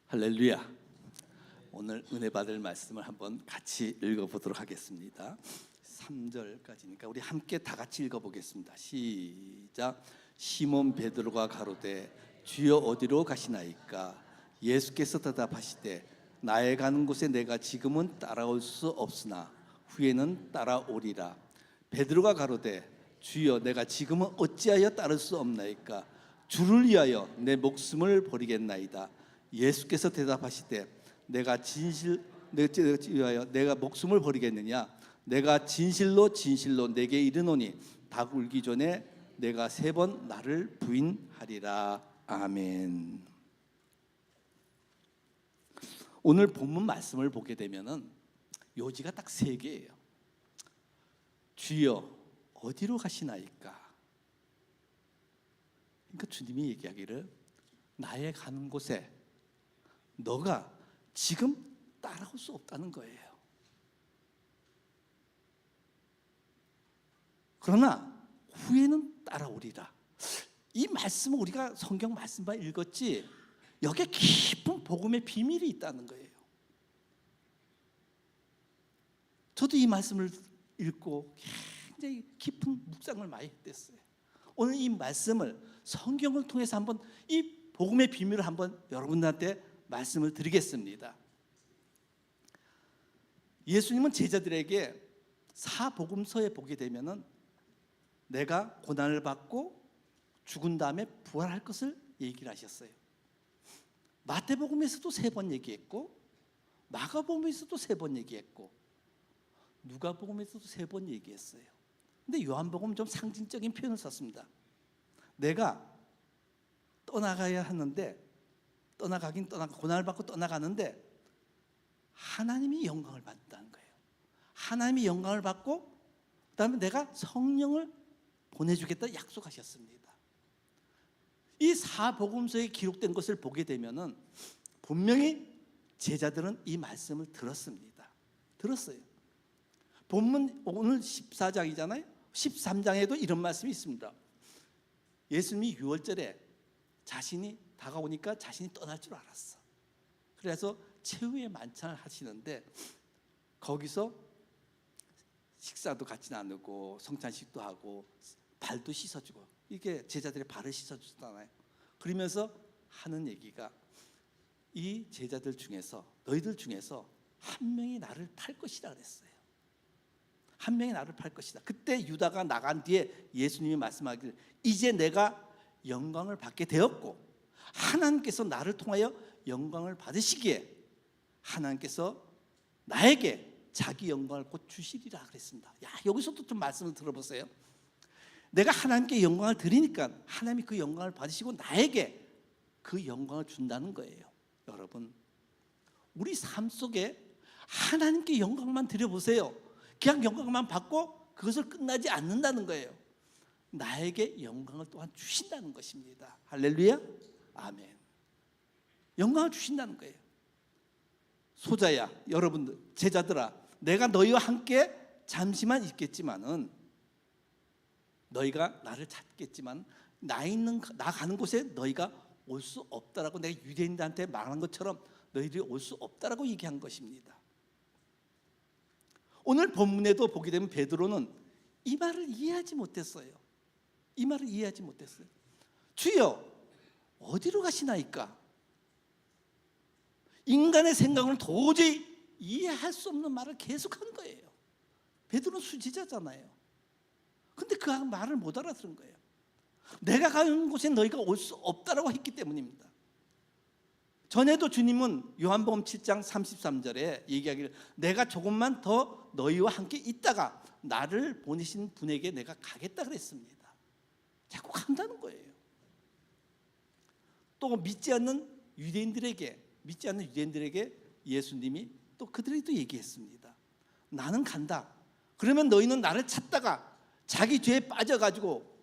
할렐루야. 오늘 은혜 받을 말씀을 한번 같이 읽어보도록 하겠습니다. 3절까지니까 우리 함께 다 같이 읽어보겠습니다. 시작. 시몬 베드로가 가로되 주여 어디로 가시나이까? 예수께서 대답하시되 나의 가는 곳에 내가 지금은 따라올 수 없으나 후에는 따라오리라. 베드로가 가로되 주여 내가 지금은 어찌하여 따를 수 없나이까? 주를 위하여 내 목숨을 버리겠나이다. 예수께서 대답하시되 내가 목숨을 버리겠느냐? 내가 진실로 내게 이르노니 닭 울기 전에 내가 3번 나를 부인하리라. 아멘. 오늘 본문 말씀을 보게 되면은 요지가 딱 3개예요. 주여 어디로 가시나이까? 그러니까 주님이 얘기하기를 나의 가는 곳에 너가 지금 따라올 수 없다는 거예요. 그러나 후에는 따라오리라. 이 말씀은 우리가 성경 말씀만 읽었지 여기에 깊은 복음의 비밀이 있다는 거예요. 저도 이 말씀을 읽고 굉장히 깊은 묵상을 많이 했어요. 오늘 이 말씀을 성경을 통해서 한번 이 복음의 비밀을 한번 여러분들한테 말씀을 드리겠습니다. 예수님은 제자들에게 사복음서에 보게 되면은 내가 고난을 받고 죽은 다음에 부활할 것을 얘기를 하셨어요. 마태복음에서도 3번 얘기했고, 마가복음에서도 3번 얘기했고, 누가복음에서도 3번 얘기했어요. 근데 요한복음은 좀 상징적인 표현을 썼습니다. 내가 떠나가야 하는데 고난을 받고 떠나가는데 하나님이 영광을 받는다는 거예요. 하나님이 영광을 받고 그다음에 내가 성령을 보내주겠다 약속하셨습니다. 이 사복음서에 기록된 것을 보게 되면은 분명히 제자들은 이 말씀을 들었습니다. 들었어요. 본문 오늘 14장이잖아요. 13장에도 이런 말씀이 있습니다. 예수님이 6월절에 자신이 다가오니까 자신이 떠날 줄 알았어. 그래서 최후의 만찬을 하시는데 거기서 식사도 같이 나누고 성찬식도 하고 발도 씻어주고 이게 제자들의 발을 씻어주잖아요. 그러면서 하는 얘기가 이 제자들 중에서 너희들 중에서 한 명이 나를 팔 것이라 그랬어요. 한 명이 나를 팔 것이다. 그때 유다가 나간 뒤에 예수님이 말씀하기를 이제 내가 영광을 받게 되었고 하나님께서 나를 통하여 영광을 받으시기에 하나님께서 나에게 자기 영광을 곧 주시리라 그랬습니다. 여기서도 좀 말씀을 들어보세요. 내가 하나님께 영광을 드리니까 하나님이 그 영광을 받으시고 나에게 그 영광을 준다는 거예요. 여러분, 우리 삶 속에 하나님께 영광만 드려보세요. 그냥 영광만 받고 그것을 끝나지 않는다는 거예요. 나에게 영광을 또한 주신다는 것입니다. 할렐루야. 아멘. 영광을 주신다는 거예요. 소자야, 여러분들, 제자들아, 내가 너희와 함께 잠시만 있겠지만은 너희가 나를 찾겠지만 나 가는 곳에 너희가 올 수 없다라고 내가 유대인들한테 말한 것처럼 너희들이 올 수 없다라고 얘기한 것입니다. 오늘 본문에도 보게 되면 베드로는 이 말을 이해하지 못했어요. 이 말을 이해하지 못했어요. 주여 어디로 가시나이까? 인간의 생각을 도저히 이해할 수 없는 말을 계속한 거예요. 베드로는 수지자잖아요. 근데 그 말을 못 알아들은 거예요. 내가 가는 곳에 너희가 올 수 없다라고 했기 때문입니다. 전에도 주님은 요한복음 7장 33절에 얘기하기를 내가 조금만 더 너희와 함께 있다가 나를 보내신 분에게 내가 가겠다 그랬습니다. 자꾸 간다는 거예요. 또 믿지 않는 유대인들에게 예수님이 또 그들이 또 얘기했습니다. 나는 간다. 그러면 너희는 나를 찾다가 자기 죄에 빠져가지고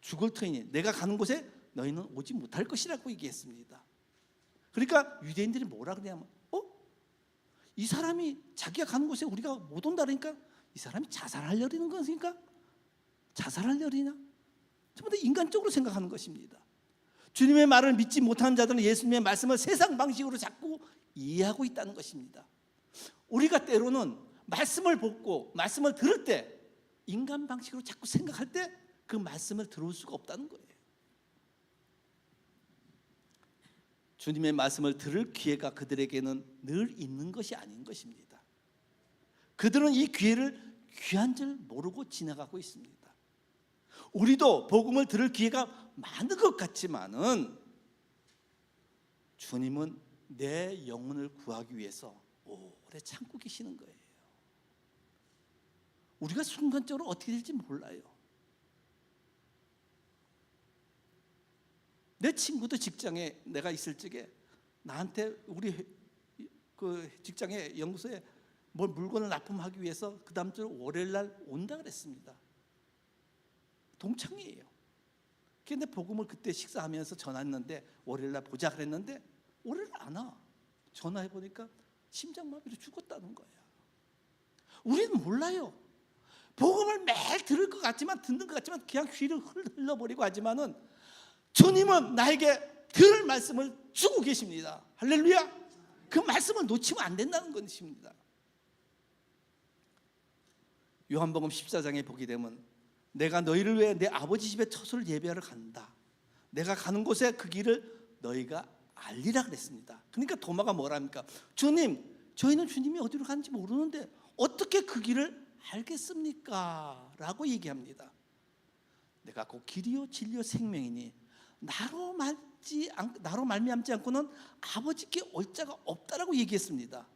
죽을 터이니 내가 가는 곳에 너희는 오지 못할 것이라고 얘기했습니다. 그러니까 유대인들이 뭐라 그러냐면 이 사람이 자기가 가는 곳에 우리가 못 온다 그러니까 이 사람이 자살하려는 것입니까? 자살하려니나? 전부 다 인간적으로 생각하는 것입니다. 주님의 말을 믿지 못하는 자들은 예수님의 말씀을 세상 방식으로 자꾸 이해하고 있다는 것입니다. 우리가 때로는 말씀을 보고 말씀을 들을 때 인간 방식으로 자꾸 생각할 때 그 말씀을 들을 수가 없다는 거예요. 주님의 말씀을 들을 기회가 그들에게는 늘 있는 것이 아닌 것입니다. 그들은 이 기회를 귀한 줄 모르고 지나가고 있습니다. 우리도 복음을 들을 기회가 많은 것 같지만은 주님은 내 영혼을 구하기 위해서 오래 참고 계시는 거예요. 우리가 순간적으로 어떻게 될지 몰라요. 내 친구도 직장에 내가 있을 적에 나한테 우리 그 직장에 연구소에 뭘 물건을 납품하기 위해서 그 다음 주 월요일 날 온다 그랬습니다. 동창이에요. 근데 복음을 그때 식사하면서 전화했는데 월요일 날 보자 그랬는데 월요일 안 와. 전화해 보니까 심장마비로 죽었다는 거야. 우리는 몰라요. 복음을 매일 들을 것 같지만 듣는 것 같지만 그냥 귀를 흘러버리고 하지만은 주님은 나에게 들을 말씀을 주고 계십니다. 할렐루야. 그 말씀을 놓치면 안 된다는 것입니다. 요한복음 14장에 보게 되면 내가 너희를 위해 내 아버지 집에 처소를 예배하러 간다. 내가 가는 곳에 그 길을 너희가 알리라 그랬습니다. 그러니까 도마가 뭐랍니까? 주님, 저희는 주님이 어디로 가는지 모르는데 어떻게 그 길을 알겠습니까? 라고 얘기합니다. 내가 곧 길이요 진리요 생명이니 나로 말미암지 않고는 아버지께 올 자가 없다라고 얘기했습니다.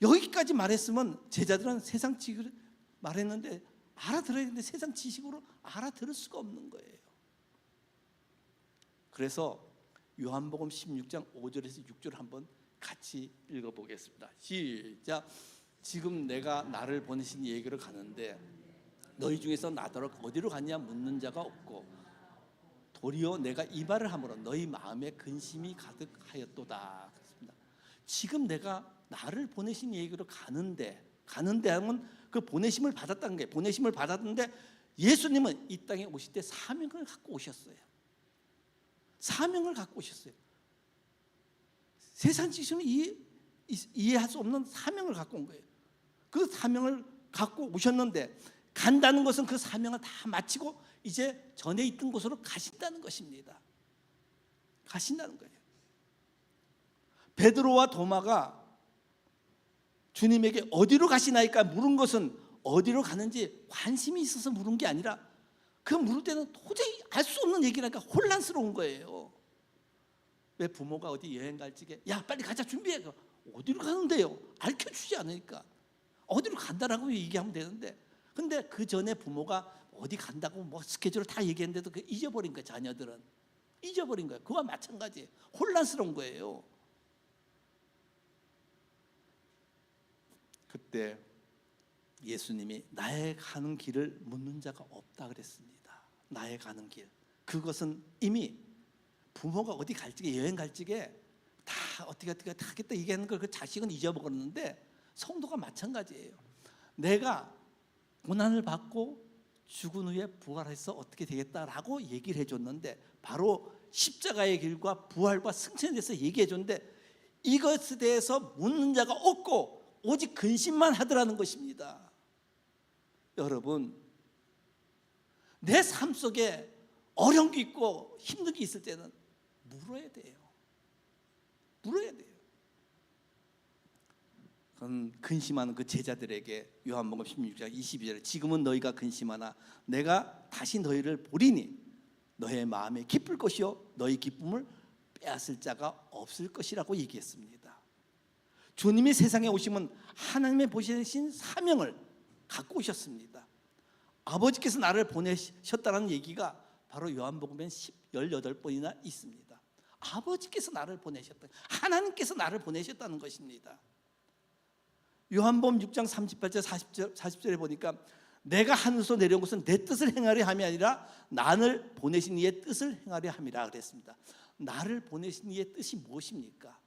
여기까지 말했으면 제자들은 세상 지식을 말했는데 알아들어야 되는데 세상 지식으로 알아들을 수가 없는 거예요. 그래서 요한복음 16장 5절에서 6절 한번 같이 읽어보겠습니다. 시작. 지금 내가 나를 보내신 이에게로 가는데 너희 중에서 나더러 어디로 갔냐 묻는 자가 없고 도리어 내가 이 말을 함으로 너희 마음에 근심이 가득하였도다. 그렇습니다. 지금 내가 나를 보내신 이에게로 가는데 하면 그 보내심을 받았다는 거예요. 보내심을 받았는데 예수님은 이 땅에 오실 때 사명을 갖고 오셨어요. 사명을 갖고 오셨어요. 세상 지식은 이해할 수 없는 사명을 갖고 온 거예요. 그 사명을 갖고 오셨는데 간다는 것은 그 사명을 다 마치고 이제 전에 있던 곳으로 가신다는 것입니다. 가신다는 거예요. 베드로와 도마가 주님에게 어디로 가시나이까 물은 것은 어디로 가는지 관심이 있어서 물은 게 아니라 그 물을 때는 도저히 알 수 없는 얘기라니까 혼란스러운 거예요. 왜 부모가 어디 여행 갈 적에 야 빨리 가자 준비해. 어디로 가는데요? 알려주지 않으니까 어디로 간다라고 얘기하면 되는데 근데 그 전에 부모가 어디 간다고 뭐 스케줄을 다 얘기했는데도 그 잊어버린 거예요. 자녀들은 잊어버린 거예요. 그와 마찬가지 혼란스러운 거예요. 그때 예수님이 나의 가는 길을 묻는 자가 없다 그랬습니다. 나의 가는 길 그것은 이미 부모가 어디 갈 적에 여행 갈 적에 다 어떻게 다 하겠다 얘기하는 걸 그 자식은 잊어버렸는데 성도가 마찬가지예요. 내가 고난을 받고 죽은 후에 부활해서 어떻게 되겠다라고 얘기를 해줬는데 바로 십자가의 길과 부활과 승천에 대해서 얘기해줬는데 이것에 대해서 묻는 자가 없고 오직 근심만 하더라는 것입니다. 여러분 내 삶 속에 어려운 게 있고 힘든 게 있을 때는 물어야 돼요. 물어야 돼요. 그건 근심하는 그 제자들에게 요한복음 16장 22절에 지금은 너희가 근심하나 내가 다시 너희를 보리니 너의 마음에 기쁠 것이요 너희 기쁨을 빼앗을 자가 없을 것이라고 얘기했습니다. 주님이 세상에 오시면 하나님의 보내신 사명을 갖고 오셨습니다. 아버지께서 나를 보내셨다는 얘기가 바로 요한복음엔 18번이나 있습니다. 아버지께서 나를 보내셨다. 하나님께서 나를 보내셨다는 것입니다. 요한복음 6장 38절 40절에 보니까 내가 하늘에서 내려온 것은 내 뜻을 행하려 함이 아니라 나를 보내신 이의 뜻을 행하려 함이라 그랬습니다. 나를 보내신 이의 뜻이 무엇입니까?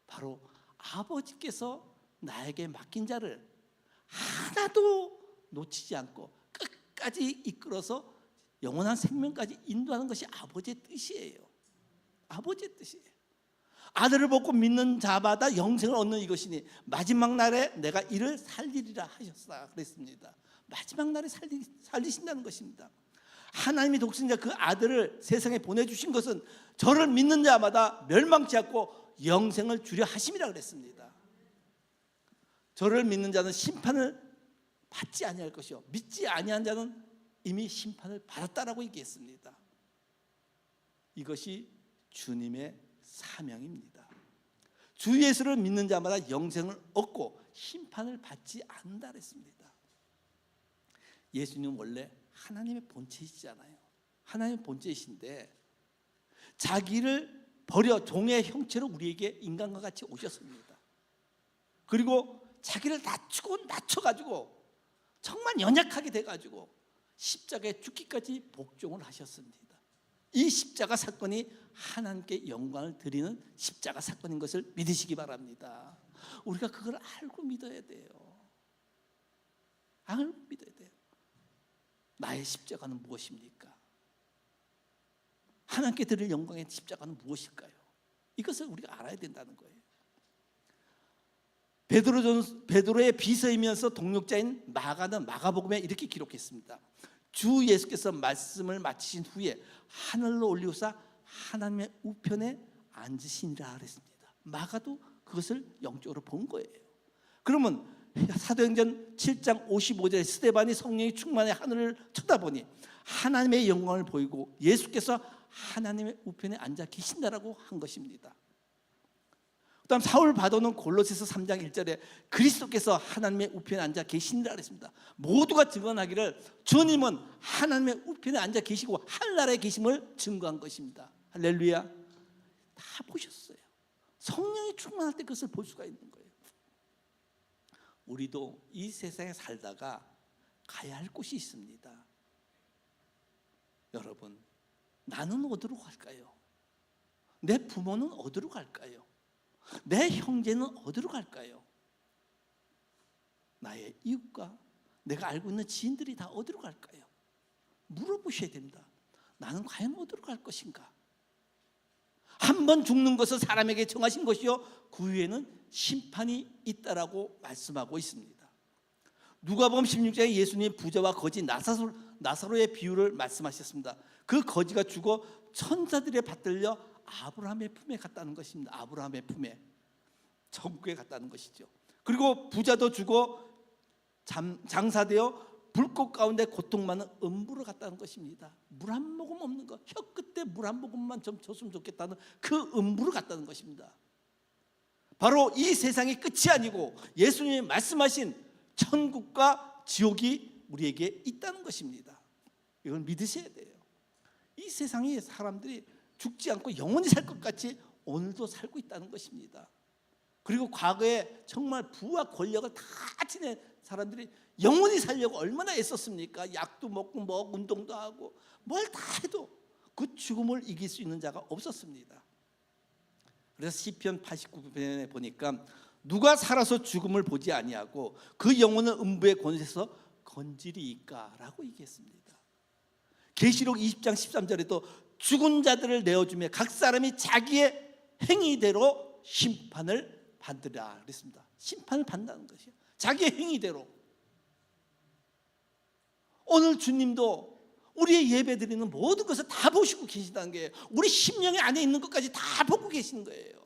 바로 아버지께서 나에게 맡긴 자를 하나도 놓치지 않고 끝까지 이끌어서 영원한 생명까지 인도하는 것이 아버지의 뜻이에요. 아버지의 뜻이에요. 아들을 보고 믿는 자마다 영생을 얻는 이것이니 마지막 날에 내가 이를 살리리라 하셨다 그랬습니다. 마지막 날에 살리신다는 것입니다. 하나님이 독생자 그 아들을 세상에 보내주신 것은 저를 믿는 자마다 멸망치 않고 영생을 주려 하심이라 그랬습니다. 저를 믿는 자는 심판을 받지 아니할 것이요 믿지 아니한 자는 이미 심판을 받았다라고 얘기했습니다. 이것이 주님의 사명입니다. 주 예수를 믿는 자마다 영생을 얻고 심판을 받지 않는다 그랬습니다. 예수님 원래 하나님의 본체이시잖아요. 하나님의 본체이신데 자기를 버려 종의 형체로 우리에게 인간과 같이 오셨습니다. 그리고 자기를 낮춰가지고 정말 연약하게 돼가지고 십자가에 죽기까지 복종을 하셨습니다. 이 십자가 사건이 하나님께 영광을 드리는 십자가 사건인 것을 믿으시기 바랍니다. 우리가 그걸 알고 믿어야 돼요. 알고 믿어야 돼요. 나의 십자가는 무엇입니까? 하나님께 드릴 영광의 십자가는 무엇일까요? 이것을 우리가 알아야 된다는 거예요. 베드로의 비서이면서 동역자인 마가는 마가복음에 이렇게 기록했습니다. 주 예수께서 말씀을 마치신 후에 하늘로 올리우사 하나님의 우편에 앉으시니라 그랬습니다. 마가도 그것을 영적으로 본 거예요. 그러면 사도행전 7장 55절에 스데반이 성령이 충만해 하늘을 쳐다보니 하나님의 영광을 보이고 예수께서 하나님의 우편에 앉아 계신다라고 한 것입니다. 그다음 사울 바도는 골로새서 3장 1절에 그리스도께서 하나님의 우편에 앉아 계신다 그랬습니다. 모두가 증언하기를 주님은 하나님의 우편에 앉아 계시고 하늘나라에 계심을 증거한 것입니다. 할렐루야. 다 보셨어요. 성령이 충만할 때 그것을 볼 수가 있는 거예요. 우리도 이 세상에 살다가 가야 할 곳이 있습니다. 여러분, 나는 어디로 갈까요? 내 부모는 어디로 갈까요? 내 형제는 어디로 갈까요? 나의 이웃과 내가 알고 있는 지인들이 다 어디로 갈까요? 물어보셔야 됩니다. 나는 과연 어디로 갈 것인가? 한 번 죽는 것은 사람에게 정하신 것이요 그 후에는 심판이 있다라고 말씀하고 있습니다. 누가복음 16장에 예수님이 부자와 거지 나사로의 비유를 말씀하셨습니다. 그 거지가 죽어 천사들에 받들려 아브라함의 품에 갔다는 것입니다. 아브라함의 품에 천국에 갔다는 것이죠. 그리고 부자도 죽어 장사되어 불꽃 가운데 고통 많은 음부로 갔다는 것입니다. 물 한 모금 없는 것, 혀 끝에 물 한 모금만 좀 줬으면 좋겠다는 그 음부로 갔다는 것입니다. 바로 이 세상의 끝이 아니고 예수님이 말씀하신 천국과 지옥이 우리에게 있다는 것입니다. 이걸 믿으셔야 돼요. 이 세상에 사람들이 죽지 않고 영원히 살 것 같이 오늘도 살고 있다는 것입니다. 그리고 과거에 정말 부와 권력을 다 지닌 사람들이 영원히 살려고 얼마나 애썼습니까? 약도 먹고 운동도 하고 뭘 다 해도 그 죽음을 이길 수 있는 자가 없었습니다. 그래서 시편 89편에 보니까 누가 살아서 죽음을 보지 아니하고 그 영혼을 음부의 권세에서 건지리이까라고 얘기했습니다. 계시록 20장 13절에도 죽은 자들을 내어주며 각 사람이 자기의 행위대로 심판을 받으라 그랬습니다. 심판을 받는다는 것이에요. 자기의 행위대로. 오늘 주님도 우리의 예배드리는 모든 것을 다 보시고 계신다는 거예요. 우리 심령의 안에 있는 것까지 다 보고 계시는 거예요.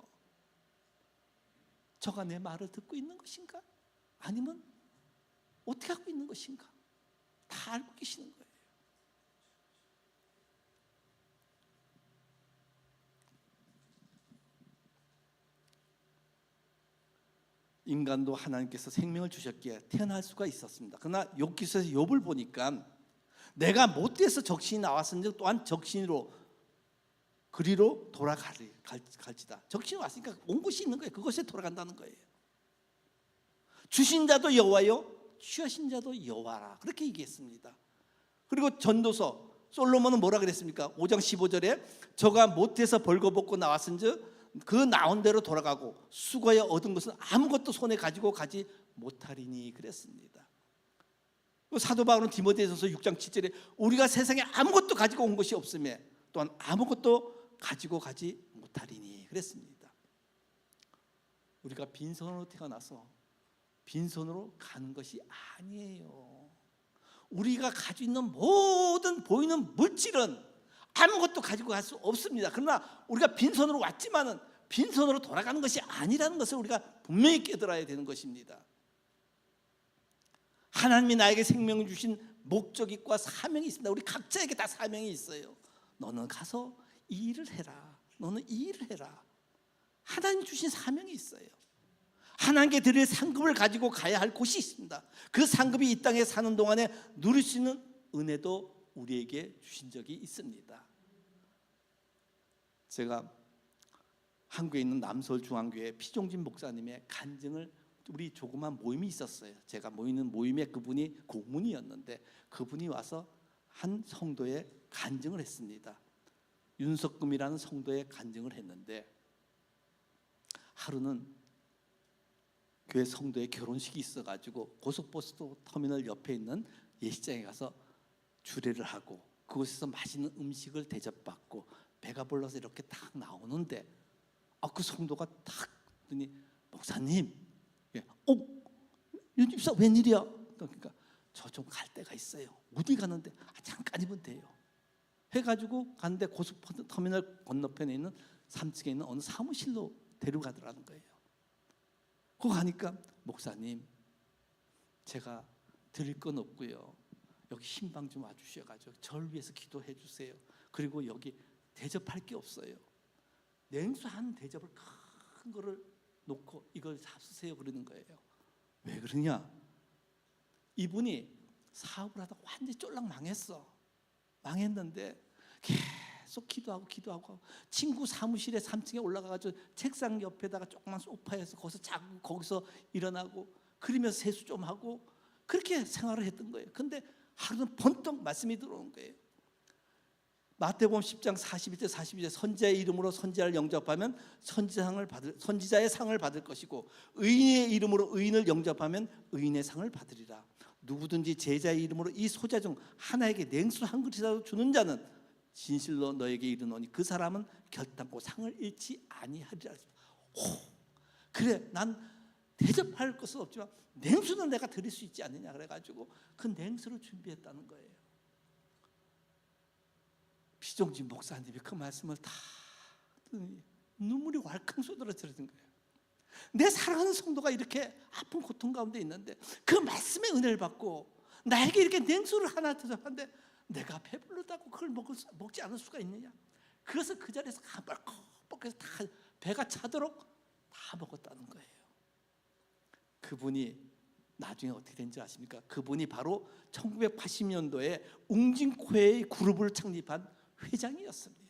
저가 내 말을 듣고 있는 것인가? 아니면 어떻게 하고 있는 것인가? 다 알고 계시는 거예요. 인간도 하나님께서 생명을 주셨기에 태어날 수가 있었습니다. 그러나 욥기서에서 욥을 보니까 내가 못돼서 적신이 나왔은즉 또한 적신으로 그리로 돌아갈지다. 적신이 왔으니까 온 곳이 있는 거예요. 그것에 돌아간다는 거예요. 주신 자도 여호와요 취하신 자도 여호와라 그렇게 얘기했습니다. 그리고 전도서 솔로몬은 뭐라 그랬습니까? 5장 15절에 저가 못해서 벌거벗고 나왔은즉 그 나온 대로 돌아가고 수고하여 얻은 것은 아무것도 손에 가지고 가지 못하리니 그랬습니다. 사도 바울은 디모데전서 6장 7절에 우리가 세상에 아무것도 가지고 온 것이 없으며 또한 아무것도 가지고 가지 못하리니 그랬습니다. 우리가 빈손으로 태어나서 빈손으로 가는 것이 아니에요. 우리가 가지고 있는 모든 보이는 물질은 아무것도 가지고 갈 수 없습니다. 그러나 우리가 빈손으로 왔지만은 빈손으로 돌아가는 것이 아니라는 것을 우리가 분명히 깨달아야 되는 것입니다. 하나님이 나에게 생명을 주신 목적이 있고 사명이 있습니다. 우리 각자에게 다 사명이 있어요. 너는 가서 이 일을 해라. 너는 이 일을 해라. 하나님 주신 사명이 있어요. 하나님께 드릴 상급을 가지고 가야 할 곳이 있습니다. 그 상급이 이 땅에 사는 동안에 누릴 수 있는 은혜도 우리에게 주신 적이 있습니다. 제가 한국에 있는 남서울중앙교회 피종진 목사님의 간증을 우리 조그만 모임이 있었어요. 제가 모이는 모임에 그분이 고문이었는데 그분이 와서 한 성도의 간증을 했습니다. 윤석금이라는 성도의 간증을 했는데 하루는 교회 성도의 결혼식이 있어가지고 고속버스 터미널 옆에 있는 예식장에 가서 주례를 하고 그곳에서 맛있는 음식을 대접받고 배가 불러서 이렇게 딱 나오는데 그 성도가 딱 더니 목사님, 윤집사 웬일이야? 그러니까 저 좀 갈 데가 있어요. 어디 가는데? 잠깐이면 돼요. 해가지고 갔는데 고속터미널 건너편에 있는 3층에 있는 어느 사무실로 데려가더라는 거예요. 거기 가니까 목사님, 제가 드릴 건 없고요. 여기 신방 좀 와주셔가지고 저를 위해서 기도해 주세요. 그리고 여기 대접할 게 없어요. 냉수 한 대접을 큰 거를 놓고 이걸 잡수세요 그러는 거예요. 왜 그러냐? 이분이 사업을 하다가 완전히 쫄랑 망했는데 계속 기도하고 친구 사무실에 3층에 올라가가지고 책상 옆에다가 조그만 소파에서 거기서 자고 거기서 일어나고 그러면서 세수 좀 하고 그렇게 생활을 했던 거예요. 근데 하루는 번떡 말씀이 들어오는 거예요. 마태복음 10장 41절 42절 선지자의 이름으로 선지자를 영접하면 선지자의 상을 받을 것이고 의인의 이름으로 의인을 영접하면 의인의 상을 받으리라. 누구든지 제자의 이름으로 이 소자 중 하나에게 냉수 한 그릇이라도 주는 자는 진실로 너에게 이르노니 그 사람은 결단코 상을 잃지 아니하리라. 그래, 난 대접할 것은 없지만 냉수는 내가 드릴 수 있지 않느냐 그래가지고 그 냉수를 준비했다는 거예요. 피종진 목사님이 그 말씀을 다 눈물이 왈칵 쏟아지는 거예요. 내 사랑하는 성도가 이렇게 아픈 고통 가운데 있는데 그 말씀의 은혜를 받고 나에게 이렇게 냉수를 하나 대접하는데 내가 배부르다고 그걸 먹지 않을 수가 있느냐? 그래서 그 자리에서 뻘컥뻘컥해서 다 배가 차도록 다 먹었다는 거예요. 그분이 나중에 어떻게 된지 아십니까? 그분이 바로 1980년도에 웅진코웨이 그룹을 창립한 회장이었습니다.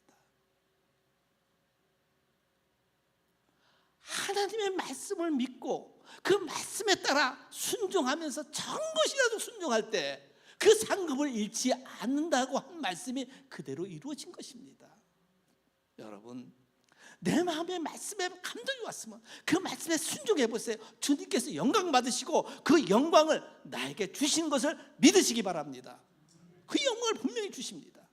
하나님의 말씀을 믿고 그 말씀에 따라 순종하면서 전것이라도 순종할 때 그 상급을 잃지 않는다고 한 말씀이 그대로 이루어진 것입니다. 여러분, 내 마음에 말씀에 감동이 왔으면 그 말씀에 순종해 보세요. 주님께서 영광 받으시고 그 영광을 나에게 주신 것을 믿으시기 바랍니다. 그 영광을 분명히 주십니다.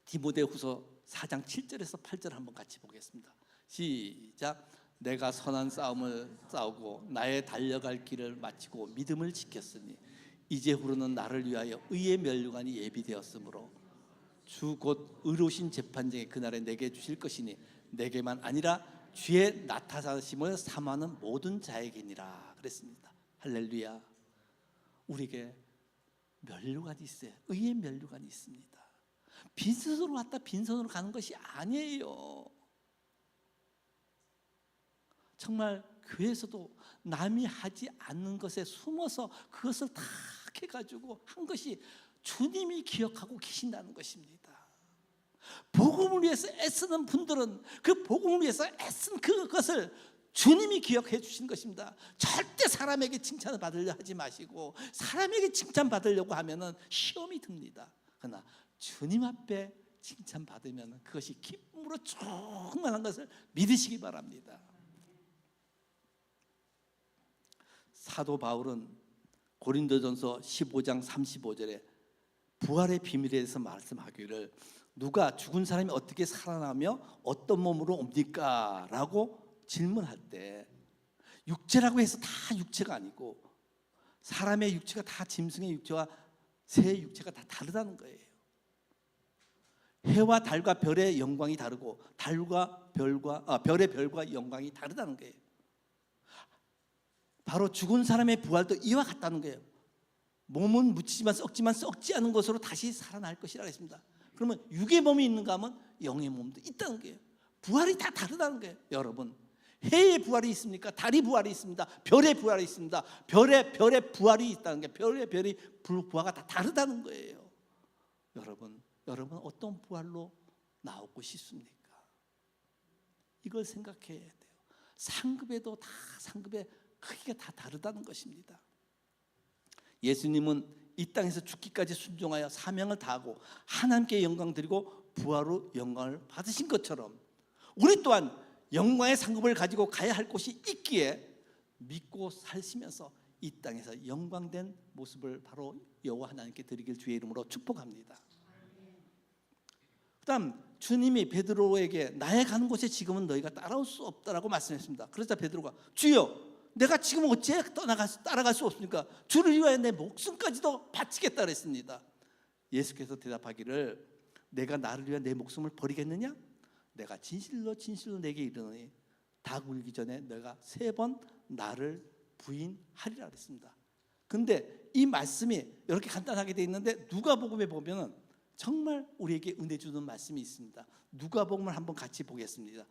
디모데후서 4장 7절에서 8절 한번 같이 보겠습니다. 시작. 내가 선한 싸움을 싸우고 나의 달려갈 길을 마치고 믿음을 지켰으니 이제후로는 나를 위하여 의의 면류관이 예비되었으므로 주 곧 의로우신 재판장이 그날에 내게 주실 것이니 내게만 아니라 주의 나타나심을 삼하는 모든 자에게니라 그랬습니다. 할렐루야. 우리에게 면류관이 있어요. 의의 면류관이 있습니다. 빈손으로 왔다 빈손으로 가는 것이 아니에요. 정말 교회에서도 남이 하지 않는 것에 숨어서 그것을 다 해가지고 한 것이 주님이 기억하고 계신다는 것입니다. 복음을 위해서 애쓰는 분들은 그 복음을 위해서 애쓴 그것을 주님이 기억해 주신 것입니다. 절대 사람에게 칭찬을 받으려 하지 마시고 사람에게 칭찬 받으려고 하면은 시험이 듭니다. 그러나 주님 앞에 칭찬 받으면 그것이 기쁨으로 충만한 것을 믿으시기 바랍니다. 사도 바울은 고린도전서 15장 35절에 부활의 비밀에 대해서 말씀하기를 누가 죽은 사람이 어떻게 살아나며 어떤 몸으로 옵니까? 라고 질문할 때 육체라고 해서 다 육체가 아니고 사람의 육체가 다 짐승의 육체와 새의 육체가 다 다르다는 거예요. 해와 달과 별의 영광이 다르고 별의 별과 영광이 다르다는 거예요. 바로 죽은 사람의 부활도 이와 같다는 거예요. 몸은 묻히지만 썩지 않은 것으로 다시 살아날 것이라고 했습니다. 그러면 육의 몸이 있는가 하면 영의 몸도 있다는 거예요. 부활이 다 다르다는 거예요. 여러분, 해의 부활이 있습니까? 달의 부활이 있습니다. 별의 부활이 있습니다. 별의 부활이 있다는 게 별의 부활가 다 다르다는 거예요. 여러분 어떤 부활로 나오고 싶습니까? 이걸 생각해야 돼요. 상급에도 다 상급의 크기가 다 다르다는 것입니다. 예수님은 이 땅에서 죽기까지 순종하여 사명을 다하고 하나님께 영광 드리고 부활로 영광을 받으신 것처럼 우리 또한 영광의 상급을 가지고 가야 할 곳이 있기에 믿고 살시면서 이 땅에서 영광된 모습을 바로 여호와 하나님께 드리길 주의 이름으로 축복합니다. 그다음 주님이 베드로에게 나의 가는 곳에 지금은 너희가 따라올 수 없다라고 말씀했습니다. 그러자 베드로가 주여 내가 지금 어찌 따라갈 수 없습니까? 주를 위하여 내 목숨까지도 바치겠다 그랬습니다. 예수께서 대답하기를 내가 나를 위하여 내 목숨을 버리겠느냐? 내가 진실로 내게 이르노니 닭 울기 전에 내가 3번 나를 부인하리라 그랬습니다. 근데 이 말씀이 이렇게 간단하게 돼 있는데 누가복음에 보면은 정말 우리에게 은혜 주는 말씀이 있습니다. 누가복음을 한번 같이 보겠습니다.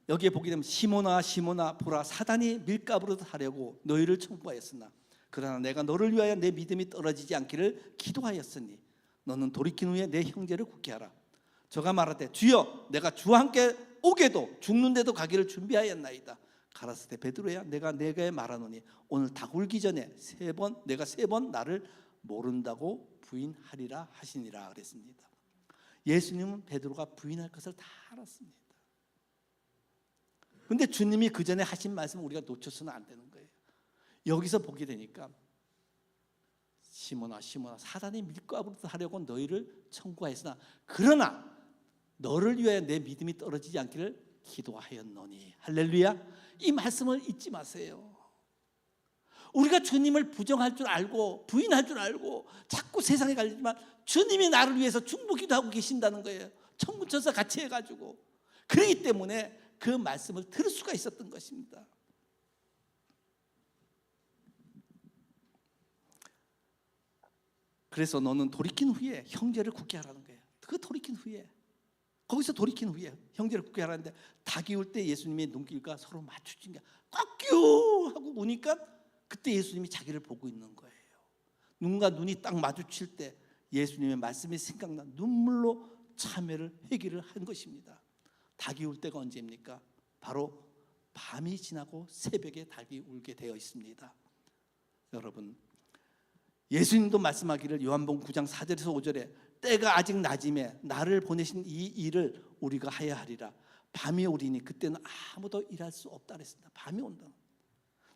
여기에 보게 되면 시몬아 보라 사단이 밀가부르듯 하려고 너희를 청구하였으나 그러나 내가 너를 위하여 내 믿음이 떨어지지 않기를 기도하였으니 너는 돌이킨 후에 내 형제를 굳게 하라. 저가 말하되 주여 내가 주와 함께 오게도 죽는데도 가기를 준비하였나이다. 가라사대 베드로야 내가 내게 말하노니 오늘 닭 울기 전에 내가 3번 나를 모른다고 부인하리라 하시니라 그랬습니다. 예수님은 베드로가 부인할 것을 다 알았습니다. 그런데 주님이 그 전에 하신 말씀을 우리가 놓쳐서는 안 되는 거예요. 여기서 보게 되니까 시몬아 사단이 밀가부르듯 하려고 너희를 청구하였으나 그러나 너를 위하여 내 믿음이 떨어지지 않기를 기도하였노니. 할렐루야. 이 말씀을 잊지 마세요. 우리가 주님을 부정할 줄 알고 부인할 줄 알고 자꾸 세상에 갈리지만 주님이 나를 위해서 중보기도 하고 계신다는 거예요. 천군천사 같이 해가지고. 그렇기 때문에 그 말씀을 들을 수가 있었던 것입니다. 그래서 너는 돌이킨 후에 형제를 굳게 하라는 거예요. 그 돌이킨 후에 거기서 돌이킨 후에 형제를 굳게 하라는데 닭이 울 때 예수님의 눈길과 서로 마주친 게 꺾여 하고 우니까 그때 예수님이 자기를 보고 있는 거예요. 눈과 눈이 딱 마주칠 때 예수님의 말씀이 생각나 눈물로 참회를 회개를 한 것입니다. 닭이 울 때가 언제입니까? 바로 밤이 지나고 새벽에 닭이 울게 되어 있습니다. 여러분 예수님도 말씀하기를 요한복음 9장 4절에서 5절에 때가 아직 낮임에 나를 보내신 이 일을 우리가 하야 하리라. 밤이 오리니 그때는 아무도 일할 수 없다 그랬습니다. 밤이 온다.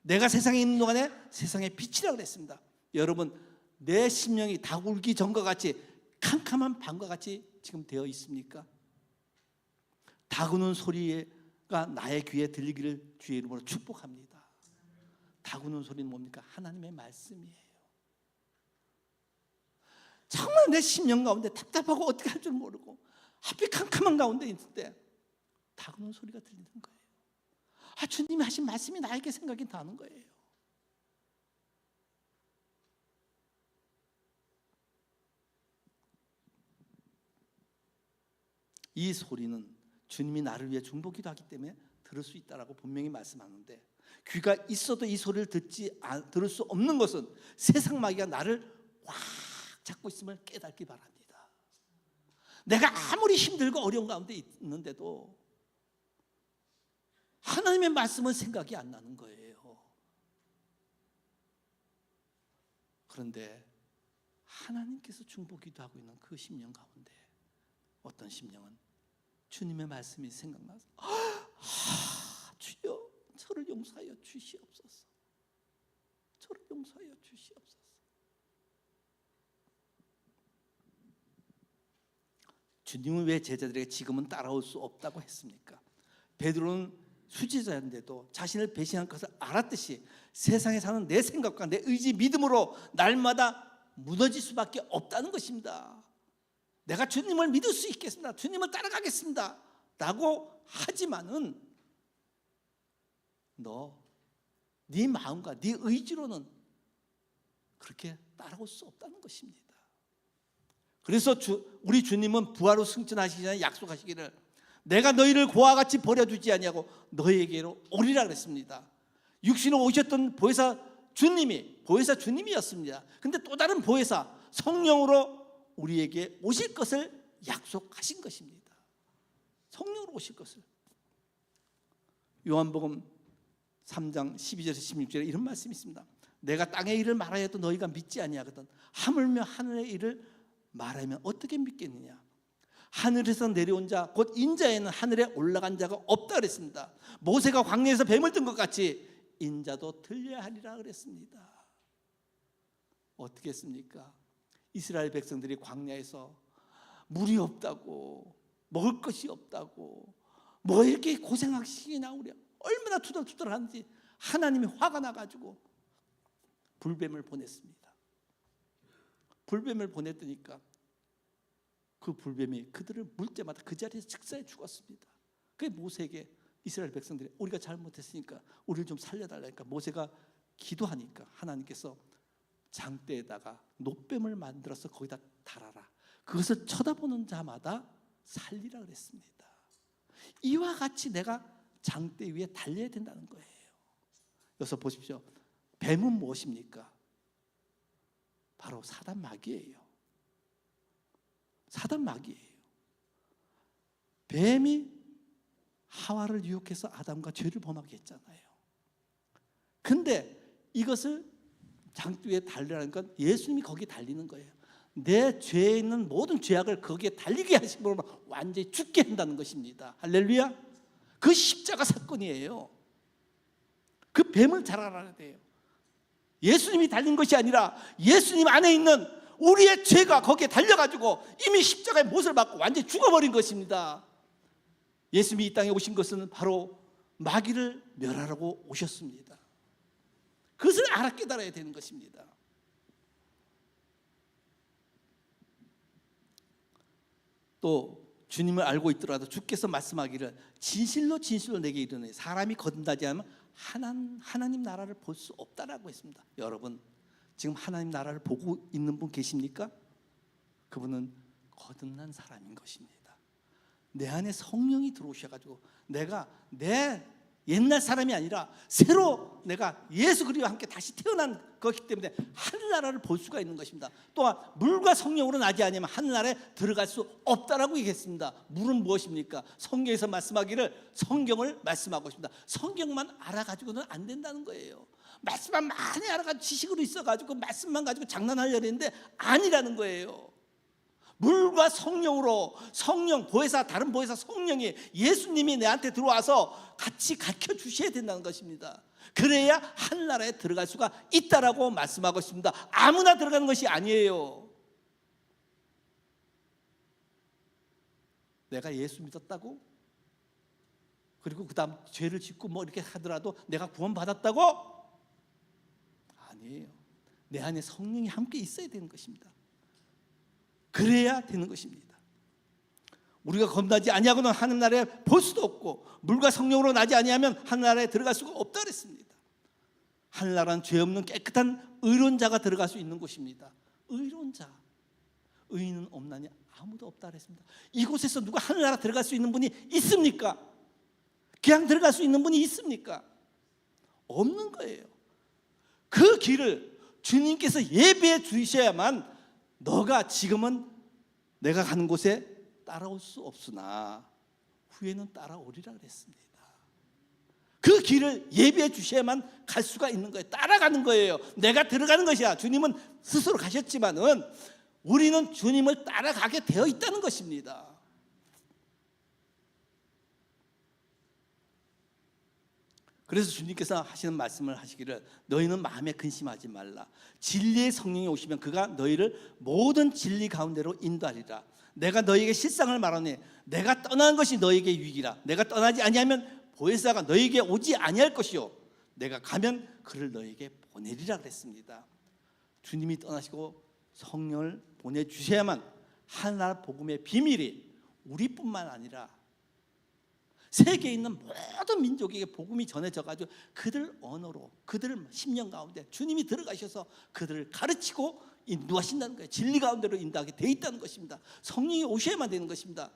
내가 세상에 있는 동안에 세상의 빛이라고 그랬습니다. 여러분 내 심령이 닭 울기 전과 같이 캄캄한 밤과 같이 지금 되어 있습니까? 닭 우는 소리가 나의 귀에 들리기를 주의 이름으로 축복합니다. 닭 우는 소리는 뭡니까? 하나님의 말씀이에요. 정말 내 심령 가운데 답답하고 어떻게 할 줄 모르고 하필 캄캄한 가운데 있을 때 닭 우는 소리가 들리는 거예요. 주님이 하신 말씀이 나에게 생각이 나는 거예요. 이 소리는 주님이 나를 위해 중보기도 하기 때문에 들을 수 있다라고 분명히 말씀하는데 귀가 있어도 이 소리를 들을 수 없는 것은 세상 마귀가 나를 확 잡고 있음을 깨닫기 바랍니다. 내가 아무리 힘들고 어려운 가운데 있는데도 하나님의 말씀은 생각이 안 나는 거예요. 그런데 하나님께서 중보기도 하고 있는 그 심령 가운데 어떤 심령은 주님의 말씀이 생각나서 주여 저 저를 용서하여 주시옵소서. 저를 용서하여 주시옵소서. 주님은 왜 제자들에게 지금은 따라올 수 없다고 했습니까? 베드로는 수지자인데도 자신을 배신한 것을 알았듯이 세상에 사는 내 생각과 내 의지, 믿음으로 날마다 무너질 수밖에 없다는 것입니다. 내가 주님을 믿을 수 있겠습니다. 주님을 따라가겠습니다 라고 하지만은 네 마음과 네 의지로는 그렇게 따라올 수 없다는 것입니다. 그래서 우리 주님은 부활로 승천하시기 전에 약속하시기를 내가 너희를 고와 같이 버려두지 아니하고 너희에게로 오리라 그랬습니다. 육신으로 오셨던 보혜사 주님이었습니다. 근데 또 다른 보혜사 성령으로 우리에게 오실 것을 약속하신 것입니다. 성령으로 오실 것을. 요한복음 3장 12절에서 16절에 이런 말씀이 있습니다. 내가 땅의 일을 말하여 해도 너희가 믿지 아니하거든 하물며 하늘의 일을 말하면 어떻게 믿겠느냐. 하늘에서 내려온 자 곧 인자에는 하늘에 올라간 자가 없다 그랬습니다. 모세가 광야에서 뱀을 뜬 것 같이 인자도 들려야 하리라 그랬습니다. 어떻게 했습니까? 이스라엘 백성들이 광야에서 물이 없다고, 먹을 것이 없다고, 뭐 이렇게 고생하시기나 우리 얼마나 투덜투덜하는지 하나님이 화가 나가지고 불뱀을 보냈습니다. 불뱀을 보냈더니까 그 불뱀이 그들을 물 때마다 그 자리에서 즉사에 죽었습니다. 그게 모세에게 이스라엘 백성들이 우리가 잘못했으니까 우리를 좀 살려달라니까 모세가 기도하니까 하나님께서 장대에다가 놋뱀을 만들어서 거기다 달아라. 그것을 쳐다보는 자마다 살리라 그랬습니다. 이와 같이 내가 장대 위에 달려야 된다는 거예요. 여기서 보십시오. 뱀은 무엇입니까? 바로 사단 마귀예요. 사단 마귀예요. 뱀이 하와를 유혹해서 아담과 죄를 범하게 했잖아요. 근데 이것을 장대 위에 달리라는 건 예수님이 거기에 달리는 거예요. 내 죄에 있는 모든 죄악을 거기에 달리게 하심으로 완전히 죽게 한다는 것입니다. 할렐루야. 그 십자가 사건이에요. 그 뱀을 잘 알아야 돼요. 예수님이 달린 것이 아니라 예수님 안에 있는 우리의 죄가 거기에 달려가지고 이미 십자가의 못을 받고 완전히 죽어버린 것입니다. 예수님이 이 땅에 오신 것은 바로 마귀를 멸하라고 오셨습니다. 그것을 알아 깨달아야 되는 것입니다. 또 주님을 알고 있더라도 주께서 말씀하기를 진실로 진실로 내게 이르노니 사람이 거듭나지 않으면 하나님 나라를 볼 수 없다라고 했습니다. 여러분 지금 하나님 나라를 보고 있는 분 계십니까? 그분은 거듭난 사람인 것입니다. 내 안에 성령이 들어오셔가지고 내가 내 옛날 사람이 아니라 새로 내가 예수 그리스도와 함께 다시 태어난 것이기 때문에 하늘나라를 볼 수가 있는 것입니다. 또한 물과 성령으로 나지 않으면 하늘나라에 들어갈 수 없다라고 얘기했습니다. 물은 무엇입니까? 성경에서 말씀하기를 성경을 말씀하고 있습니다. 성경만 알아가지고는 안 된다는 거예요. 말씀만 많이 알아가지고 지식으로 있어가지고 말씀만 가지고 장난하려고 했는데 아니라는 거예요. 물과 성령으로 성령 보혜사 다른 보혜사 성령이 예수님이 내한테 들어와서 같이 가르쳐 주셔야 된다는 것입니다. 그래야 하늘나라에 들어갈 수가 있다라고 말씀하고 있습니다. 아무나 들어가는 것이 아니에요. 내가 예수 믿었다고 그리고 그 다음 죄를 짓고 뭐 이렇게 하더라도 내가 구원받았다고? 아니에요. 내 안에 성령이 함께 있어야 되는 것입니다. 그래야 되는 것입니다. 우리가 겁나지 아니하고는 하늘나라에 볼 수도 없고 물과 성령으로 나지 아니하면 하늘나라에 들어갈 수가 없다 그랬습니다. 하늘나라는 죄 없는 깨끗한 의론자가 들어갈 수 있는 곳입니다. 의론자, 의인은 없나니 아무도 없다 그랬습니다. 이곳에서 누가 하늘나라 들어갈 수 있는 분이 있습니까? 그냥 들어갈 수 있는 분이 있습니까? 없는 거예요. 그 길을 주님께서 예배해 주셔야만 너가 지금은 내가 가는 곳에 따라올 수 없으나 후에는 따라오리라 그랬습니다. 그 길을 예비해 주셔야만 갈 수가 있는 거예요. 따라가는 거예요. 내가 들어가는 것이야. 주님은 스스로 가셨지만은 우리는 주님을 따라가게 되어 있다는 것입니다. 그래서 주님께서 하시는 말씀을 하시기를 너희는 마음에 근심하지 말라. 진리의 성령이 오시면 그가 너희를 모든 진리 가운데로 인도하리라. 내가 너희에게 실상을 말하니 내가 떠나는 것이 너희에게 유익이라. 내가 떠나지 아니하면 보혜사가 너희에게 오지 아니할 것이요 내가 가면 그를 너희에게 보내리라 그랬습니다. 주님이 떠나시고 성령을 보내주셔야만 하나님 복음의 비밀이 우리뿐만 아니라 세계에 있는 모든 민족에게 복음이 전해져가지고 그들 언어로 그들 심령 가운데 주님이 들어가셔서 그들을 가르치고 인도하신다는 거예요. 진리 가운데로 인도하게 돼 있다는 것입니다. 성령이 오셔야만 되는 것입니다.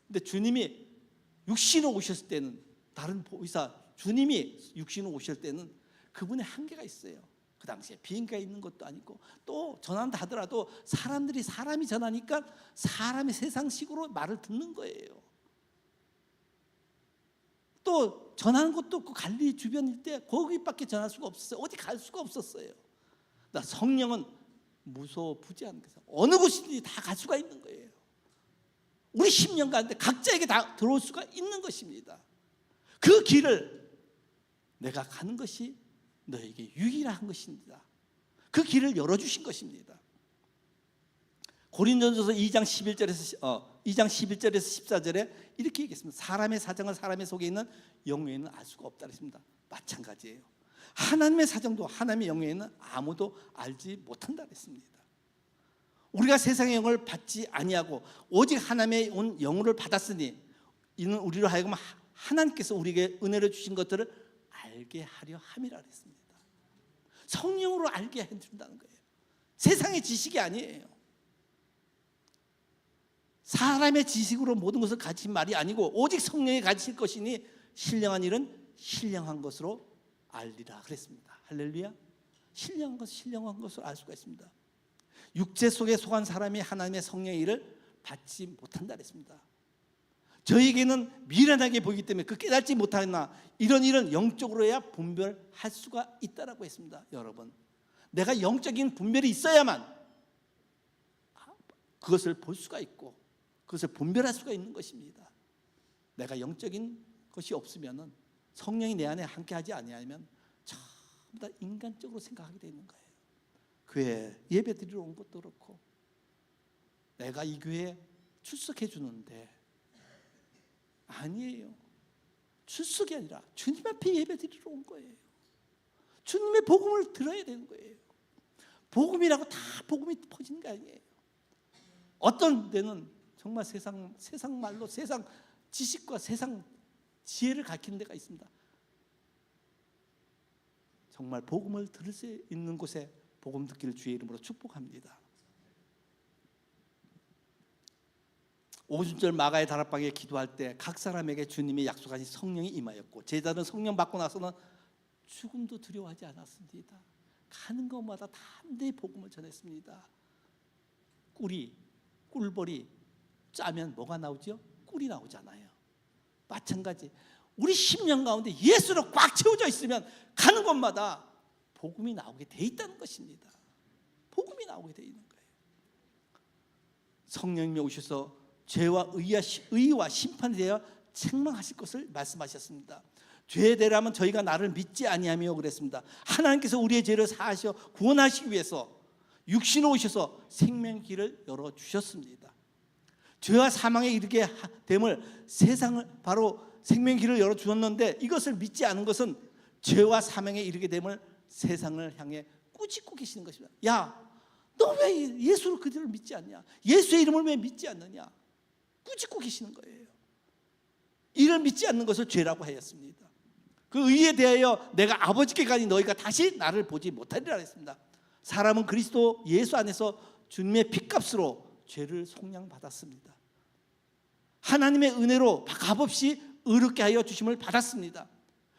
근데 주님이 육신으로 오셨을 때는 다른 보이사 주님이 육신으로 오실 때는 그분의 한계가 있어요. 그 당시에 비행기가 있는 것도 아니고 또 전한다 하더라도 사람이 전하니까 사람이 세상식으로 말을 듣는 거예요. 또 전하는 것도 없고 갈릴리 주변일 때 거기밖에 전할 수가 없었어요. 어디 갈 수가 없었어요. 성령은 무소부지한 거죠. 어느 곳이든지 다 갈 수가 있는 거예요. 우리 10년 가운데 각자에게 다 들어올 수가 있는 것입니다. 그 길을 내가 가는 것이 너에게 유일한 것입니다. 그 길을 열어주신 것입니다. 고린도전서 2장 11절에서 14절에 이렇게 얘기했습니다. 사람의 사정을 사람의 속에 있는 영에는 알 수가 없다 그랬습니다. 마찬가지예요. 하나님의 사정도 하나님의 영에는 아무도 알지 못한다 그랬습니다. 우리가 세상의 영을 받지 아니하고 오직 하나님의 온 영을 받았으니 이는 우리로 하여금 하나님께서 우리에게 은혜를 주신 것들을 알게 하려 함이라 그랬습니다. 성령으로 알게 해준다는 거예요. 세상의 지식이 아니에요. 사람의 지식으로 모든 것을 가진 말이 아니고 오직 성령이 가지실 것이니 신령한 일은 신령한 것으로 알리라 그랬습니다. 할렐루야. 신령한 것을 알 수가 있습니다. 육체 속에 속한 사람이 하나님의 성령의 일을 받지 못한다 그랬습니다. 저에게는 미련하게 보이기 때문에 그 깨닫지 못하나 이런 일은 영적으로야 분별할 수가 있다라고 했습니다. 여러분, 내가 영적인 분별이 있어야만 그것을 볼 수가 있고 그것을 분별할 수가 있는 것입니다. 내가 영적인 것이 없으면 성령이 내 안에 함께하지 아니하면 전부 다 인간적으로 생각하게 되는 거예요. 교회 예배 드리러 온 것도 그렇고 내가 이 교회에 출석해 주는데 아니에요. 출석이 아니라 주님 앞에 예배 드리러 온 거예요. 주님의 복음을 들어야 되는 거예요. 복음이라고 다 복음이 퍼지는 게 아니에요. 어떤 데는 정말 세상 말로 세상 지식과 세상 지혜를 가르치는 데가 있습니다. 정말 복음을 들을 수 있는 곳에 복음 듣기를 주의 이름으로 축복합니다. 오순절 마가의 다락방에 기도할 때 각 사람에게 주님이 약속하신 성령이 임하였고 제자들은 성령 받고 나서는 죽음도 두려워하지 않았습니다. 가는 것마다 담대히 복음을 전했습니다. 꿀벌이 짜면 뭐가 나오죠? 꿀이 나오잖아요. 마찬가지 우리 심령 가운데 예수로 꽉 채워져 있으면 가는 곳마다 복음이 나오게 돼 있다는 것입니다. 복음이 나오게 돼 있는 거예요. 성령님이 오셔서 죄와 의와 심판에 대하여 책망하실 것을 말씀하셨습니다. 죄에 대하면 저희가 나를 믿지 아니하며 그랬습니다. 하나님께서 우리의 죄를 사하셔 구원하시기 위해서 육신으로 오셔서 생명의 길을 열어주셨습니다. 죄와 사망에 이르게 됨을 세상을 바로 생명의 길을 열어주었는데 이것을 믿지 않은 것은 죄와 사망에 이르게 됨을 세상을 향해 꾸짖고 계시는 것입니다. 야, 너 왜 예수를 그대로 믿지 않냐? 예수의 이름을 왜 믿지 않느냐? 꾸짖고 계시는 거예요. 이를 믿지 않는 것을 죄라고 하였습니다. 그 의에 대하여 내가 아버지께 가니 너희가 다시 나를 보지 못하리라 했습니다. 사람은 그리스도 예수 안에서 주님의 핏값으로 죄를 속량받았습니다. 하나님의 은혜로 값없이 의롭게 하여 주심을 받았습니다.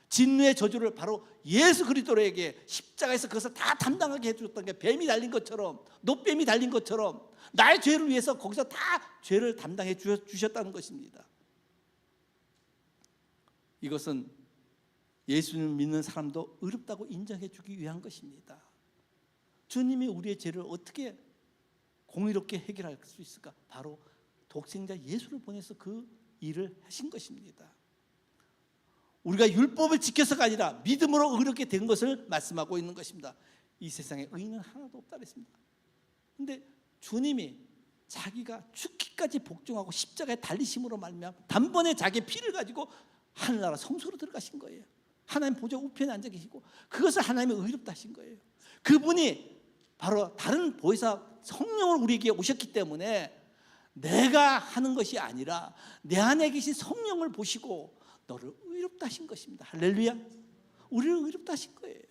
진노의 저주를 바로 예수 그리스도에게 십자가에서 그것을 다 담당하게 해주셨던 게 뱀이 달린 것처럼 노뱀이 달린 것처럼 나의 죄를 위해서 거기서 다 죄를 담당해 주셨다는 것입니다. 이것은 예수님을 믿는 사람도 의롭다고 인정해 주기 위한 것입니다. 주님이 우리의 죄를 어떻게 공의롭게 해결할 수 있을까? 바로 독생자 예수를 보내서 그 일을 하신 것입니다. 우리가 율법을 지켜서가 아니라 믿음으로 의롭게 된 것을 말씀하고 있는 것입니다. 이 세상에 의인은 하나도 없다 그랬습니다. 그런데 주님이 자기가 죽기까지 복종하고 십자가에 달리심으로 말미암아 단번에 자기의 피를 가지고 하늘나라 성소로 들어가신 거예요. 하나님 보좌 우편에 앉아 계시고 그것을 하나님의 의롭다 하신 거예요. 그분이 바로 다른 보혜사 성령을 우리에게 오셨기 때문에 내가 하는 것이 아니라 내 안에 계신 성령을 보시고 너를 의롭다 하신 것입니다. 할렐루야. 우리를 의롭다 하신 거예요.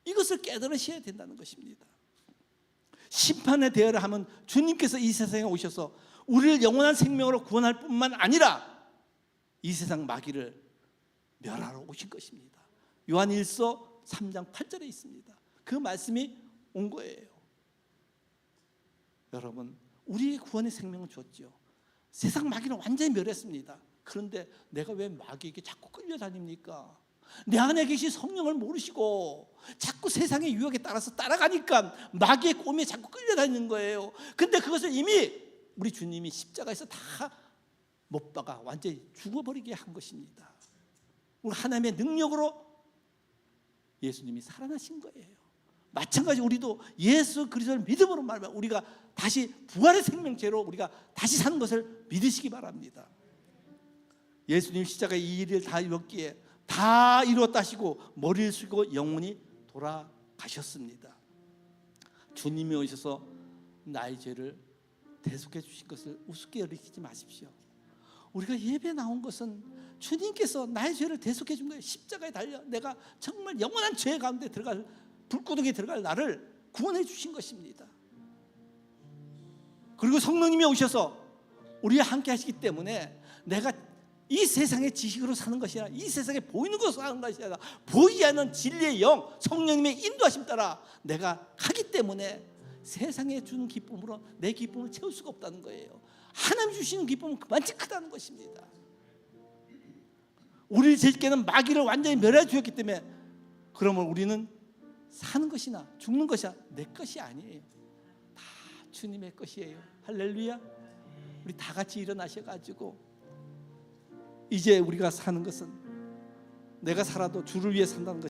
이것을 깨달으셔야 된다는 것입니다. 심판의 대여를 하면 주님께서 이 세상에 오셔서 우리를 영원한 생명으로 구원할 뿐만 아니라 이 세상 마귀를 멸하러 오신 것입니다. 요한 1서 3장 8절에 있습니다. 그 말씀이 온 거예요. 여러분, 우리의 구원의 생명을 줬죠. 세상 마귀는 완전히 멸했습니다. 그런데 내가 왜 마귀에게 자꾸 끌려다닙니까? 내 안에 계신 성령을 모르시고 자꾸 세상의 유혹에 따라서 따라가니까 마귀의 꿈에 자꾸 끌려다니는 거예요. 근데 그것을 이미 우리 주님이 십자가에서 다 못 박아 완전히 죽어버리게 한 것입니다. 우리 하나님의 능력으로 예수님이 살아나신 거예요. 마찬가지 우리도 예수 그리스도를 믿음으로 말하면 우리가 다시 부활의 생명체로 우리가 다시 사는 것을 믿으시기 바랍니다. 예수님 십자가에 이 일을 다 이뤘기에 다 이루었다 하시고 머리를 숙이고 영원히 돌아가셨습니다. 주님이 오셔서 나의 죄를 대속해 주신 것을 우습게 여기지 마십시오. 우리가 예배 나온 것은 주님께서 나의 죄를 대속해 준 거예요. 십자가에 달려 내가 정말 영원한 죄 가운데 들어갈 불구덩이에 들어갈 나를 구원해 주신 것입니다. 그리고 성령님이 오셔서 우리와 함께 하시기 때문에 내가 이 세상의 지식으로 사는 것이 아니라 이 세상에 보이는 것으로 사는 것이 아니라 보이지 않는 진리의 영 성령님의 인도하심 따라 내가 하기 때문에 세상에 주는 기쁨으로 내 기쁨을 채울 수가 없다는 거예요. 하나님 주시는 기쁨은 그만치 크다는 것입니다. 우리 제께는 마귀를 완전히 멸해 주었기 때문에 그러면 우리는 사는 것이나 죽는 것이나 내 것이 아니에요. 다 주님의 것이에요. 할렐루야. 우리 다 같이 일어나셔가지고 이제 우리가 사는 것은 내가 살아도 주를 위해 산다는 것